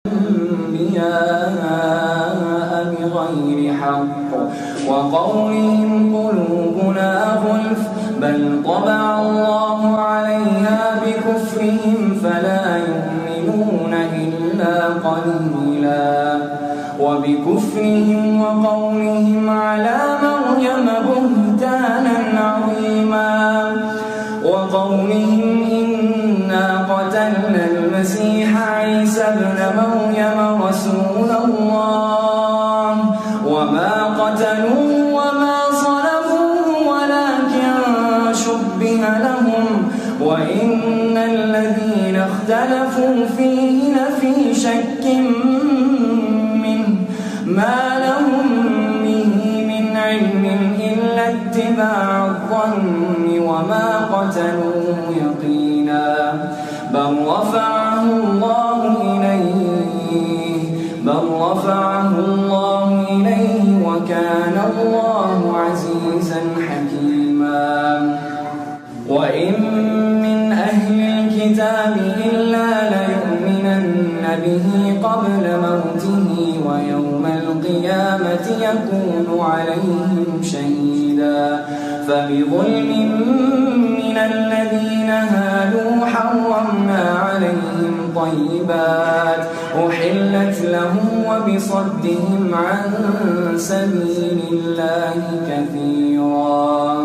الأنبياء بغير حق وقولهم قلوبنا غلف بل طبع الله عليها بكفرهم فلا يؤمنون إلا قليلا وبكفرهم وقولهم على مريم بهتانا عظيما وقولهم إنا قتلنا المسيح عيسى ابن مريم رسول الله وما قتلوه وما صلبوه ولكن شبه لهم وإن الذين اختلفوا فيه لفي شك منه ما لهم به من علم إلا اتباع الظن وما قتلوه يقينا بل رفعه الله إليه وكان الله عزيزا حكيما وإن من أهل الكتاب إلا ليؤمنن به قبل موته ويوم القيامة يكون عليهم شهيدا فبظلم من الذين هادوا حرمنا عليهم طيبات أحلت لهم وبصدهم عن سبيل الله كثيرا